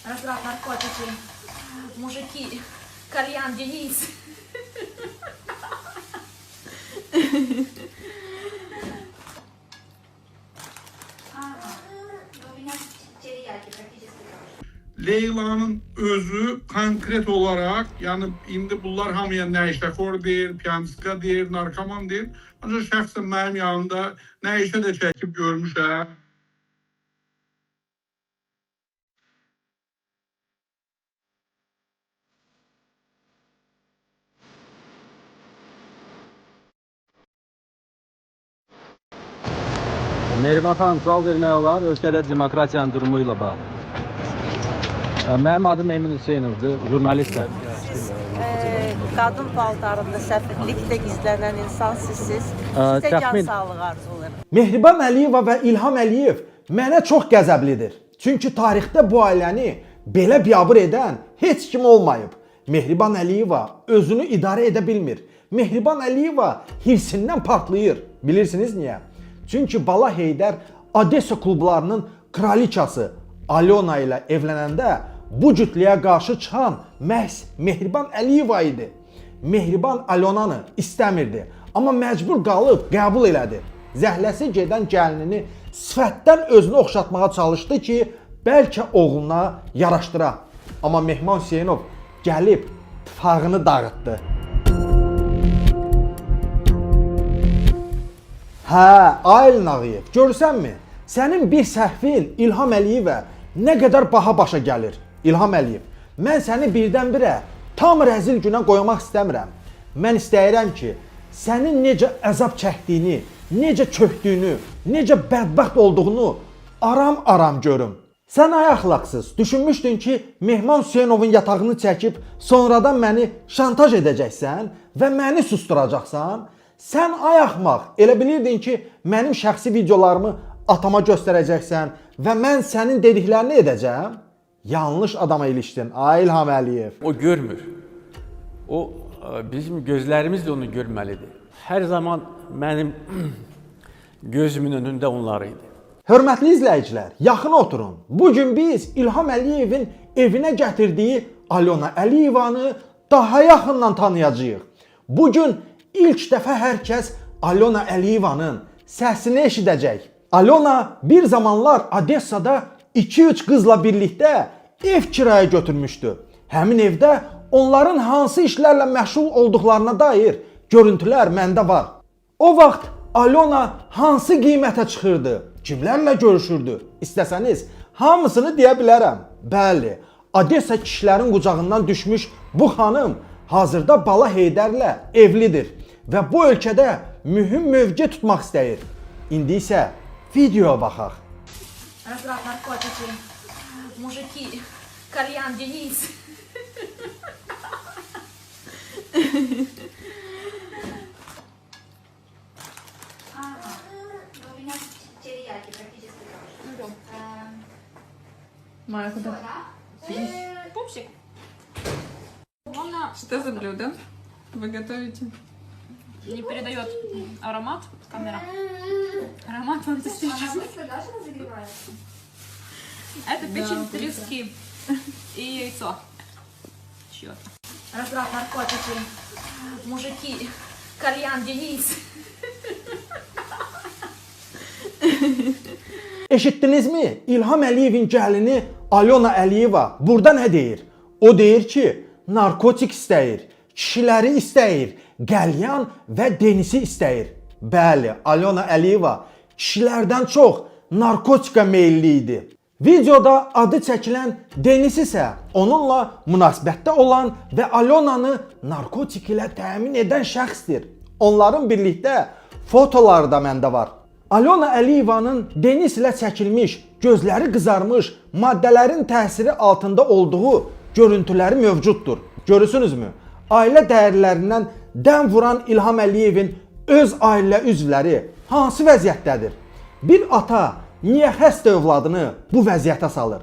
Разраб наркотики. Мужики. Кальян, Денис. Leyla'nın özü konkret olarak, yani indi bunlar hamıya nəşəxor deyir, piyanska deyir, narkoman deyir. Ancaq şəxsən mənim yanımda nəşə də çəkib görmüşəm. Mehriban xanım, sual vermək olar, ölkədə demokratiyanın durumu ilə bağlı. Mənim adım Emin Hüseynovdur, jurnalistəm. Qadın paltarında səfirliklə gizlənən insan sizsiz. Sizə can Təxmin. sağlığı arzulayıram. Mehriban Əliyeva və İlham Əliyev mənə çox qəzəblidir. Çünki tarixdə bu ailəni belə biabır edən heç kim olmayıb. Mehriban Əliyeva özünü idarə edə bilmir. Mehriban Əliyeva hirsindən partlayır. Bilirsiniz niyə? Çünki Bala Heydər Odessa klublarının kraliçası Alyona ilə evlənəndə bu cütlüyə qarşı çıxan məhz Mehriban Əliyeva idi. Mehriban Alyonanı istəmirdi, amma məcbur qalıb qəbul elədi. Zəhləsi gedən gəlinini sifətdən özünü oxşatmağa çalışdı ki, bəlkə oğluna yaraşdıra. Amma Mehman Hüseynov gəlib tıfağını dağıtdı. Hə, Aylin Ağayev, görsənmi? Sənin bir səhvin İlham Əliyevə nə qədər baha başa gəlir. İlham Əliyev, mən səni birdən-birə tam rəzil günə qoymaq istəmirəm. Mən istəyirəm ki, sənin necə əzab çəkdiyini, necə çökdüyünü, necə bədbəxt olduğunu aram-aram görüm. Sən ayaqlaqsız düşünmüşdün ki, Mehman Hüseynovun yatağını çəkib sonradan məni şantaj edəcəksən və məni susturacaqsan. Sən ayaxmaq elə bilirdin ki, mənim şəxsi videolarımı atama göstərəcəksən və mən sənin dediklərini edəcəm. Yanlış adama ilişdin, İlham Əliyev. O görmür. O bizim gözlərimiz də onu görməlidir. Hər zaman mənim gözümün önündə onlar idi. Hörmətli izləyicilər, yaxın oturun. Bugün biz İlham Əliyevin evinə gətirdiyi Alyona Əliyevanı daha yaxından tanıyacağıq. Bugün ilk dəfə hər kəs Alyona Əliyevanın səsini eşidəcək. Alyona bir zamanlar Odessada 2-3 qızla birlikdə ev kiraya götürmüşdü. Həmin evdə onların hansı işlərlə məşğul olduqlarına dair görüntülər məndə var. O vaxt Alyona hansı qiymətə çıxırdı, kimlərlə görüşürdü? İstəsəniz hamısını deyə bilərəm. Bəli, Odessa kişilərin qucağından düşmüş bu xanım hazırda Bala Heydərlə evlidir və bu ölkədə mühüm mövqe tutmaq istəyir. İndi isə videoya baxaq. Разраб наркотики. Мужики. Кальян, Денис. У меня терияки практически тоже. Майя, куда? Пупсик. Она Что за блюдо вы готовите? не передает аромат. Камера. Аромат фантастический. Она быстро даже разогревается? Это печень трески и яйцо. Чё? Разраб наркотики. Мужики. Кальян, Денис. Eşitdinizmi? İlham Əliyevin gəlini Alyona Əliyeva burada nə deyir? O deyir ki, narkotik istəyir, kişiləri istəyir, qəlyan və Denisi istəyir. Bəli, Alyona Əliyeva kişilərdən çox narkotika meyilli idi. Videoda adı çəkilən Denis isə onunla münasibətdə olan və Alyonanı narkotik ilə təmin edən şəxsdir. Onların birlikdə fotoları da məndə var. Alyona Əliyevanın Denis ilə çəkilmiş, gözləri qızarmış, maddələrin təsiri altında olduğu görüntüləri mövcuddur. Görürsünüzmü? Ailə dəyərlərindən dəm vuran İlham Əliyevin öz ailə üzvləri hansı vəziyyətdədir? Bir ata niyə xəstə övladını bu vəziyyətə salır?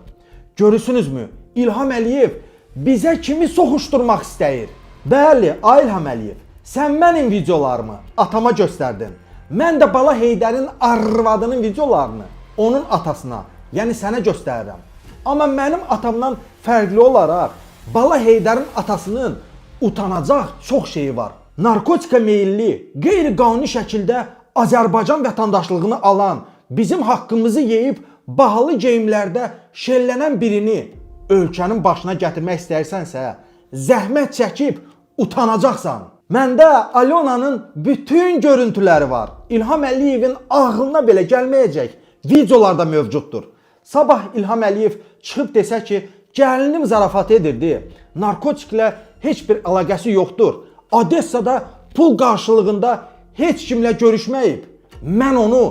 Görürsünüzmü? İlham Əliyev bizə kimi soxuşdurmaq istəyir. Bəli, İlham Əliyev, sən mənim videolarımı atama göstərdin. Mən də Bala Heydərin arvadının videolarını onun atasına, yəni sənə göstərirəm. Amma mənim atamdan fərqli olaraq Bala Heydərin atasının utanacaq çox şeyi var. Narkotika meyilli, qeyri-qanuni şəkildə Azərbaycan vətəndaşlığını alan, bizim haqqımızı yeyib bahalı geyimlərdə şellənən birini ölkənin başına gətirmək istəyirsənsə, zəhmət çəkib utanacaqsan. Məndə Alyonanın bütün görüntüləri var. İlham Əliyevin ağlına belə gəlməyəcək videolarda mövcuddur. Sabah İlham Əliyev çıxıb desə ki, gəlinim zarafat edirdi, narkotiklə heç bir əlaqəsi yoxdur. Odessada pul qarşılığında heç kimlə görüşməyib. Mən onu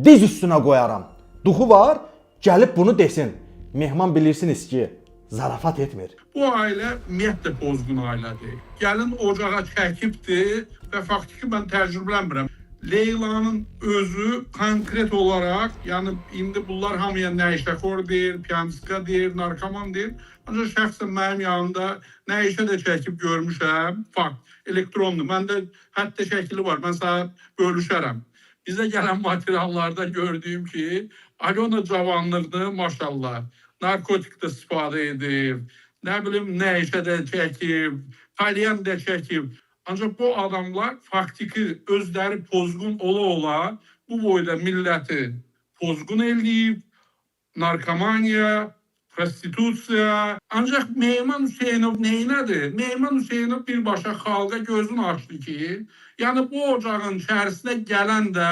diz üstünə qoyaram. Duxu var, gəlib bunu desin. Mehman bilirsiniz ki, zarafat etmir. Bu ailə ümumiyyətlə pozğun ailədir. Gəlin ocağa çəkibdir və faktiki mən təcrübələnmirəm. Leylanın özü konkret olaraq, yəni indi bunlar hamıya nəşəxor deyir, piyanska deyir, narkoman deyir. Ancaq şəxsən mənim yanımda nəşə də çəkib görmüşəm. Fakt, elektrondur. Məndə hətta şəkili var. Mən sənə bölüşərəm. Bizə gələn materiallarda gördüyüm ki, Alyona cavanlığını maşallah narkotikdə istifadə edib, nə bilim nəşə də çəkib, kalyan da çəkib. Ancaq bu adamlar faktiki özləri pozğun ola-ola bu boyda milləti pozğun eləyib, narkomaniya, prostitusiya. Ancaq Mehman Hüseynov neynədir? Mehman Hüseynov birbaşa xalqa gözünü açdı ki, yəni bu ocağın içərisinə gələn də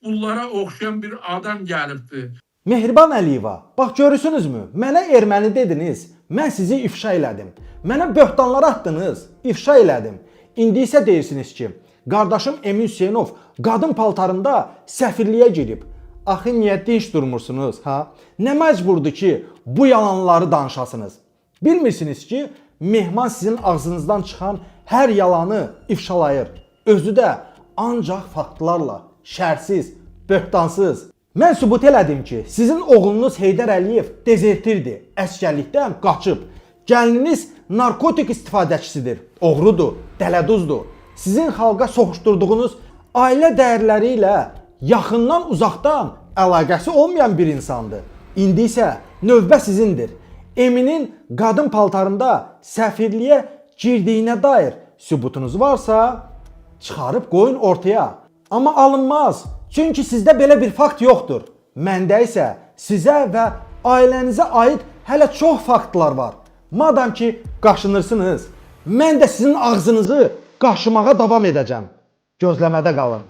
bunlara oxşayan bir adam gəlibdir. Mehriban Əliyeva, bax görürsünüzmü? Mənə erməni dediniz, mən sizi ifşa elədim. Mənə böhtanlar atdınız, ifşa elədim. İndi isə deyirsiniz ki, qardaşım Emin Hüseynov qadın paltarında səfirliyə girib. Axı niyə dinç durmursunuz, ha? Nə məcburdur ki, bu yalanları danışasınız? Bilmirsiniz ki, Mehman sizin ağzınızdan çıxan hər yalanı ifşalayır. Özü də ancaq faktlarla, şərsiz, böhtansız. Mən sübut elədim ki, sizin oğlunuz Heydər Əliyev dezertirdi, əskərlikdən qaçıb. Gəlininiz narkotik istifadəçisidir, oğrudur, dələduzdur. Sizin xalqa soxuşturduğunuz ailə dəyərləri ilə yaxından uzaqdan əlaqəsi olmayan bir insandır. İndi isə növbə sizindir. Eminin qadın paltarında səfirliyə girdiyinə dair sübutunuz varsa, çıxarıb qoyun ortaya. Amma alınmaz, çünki sizdə belə bir fakt yoxdur. Məndə isə sizə və ailənizə aid hələ çox faktlar var. Madam ki, qaşınırsınız, mən də sizin ağzınızı qaşımağa davam edəcəm. Gözləmədə qalın.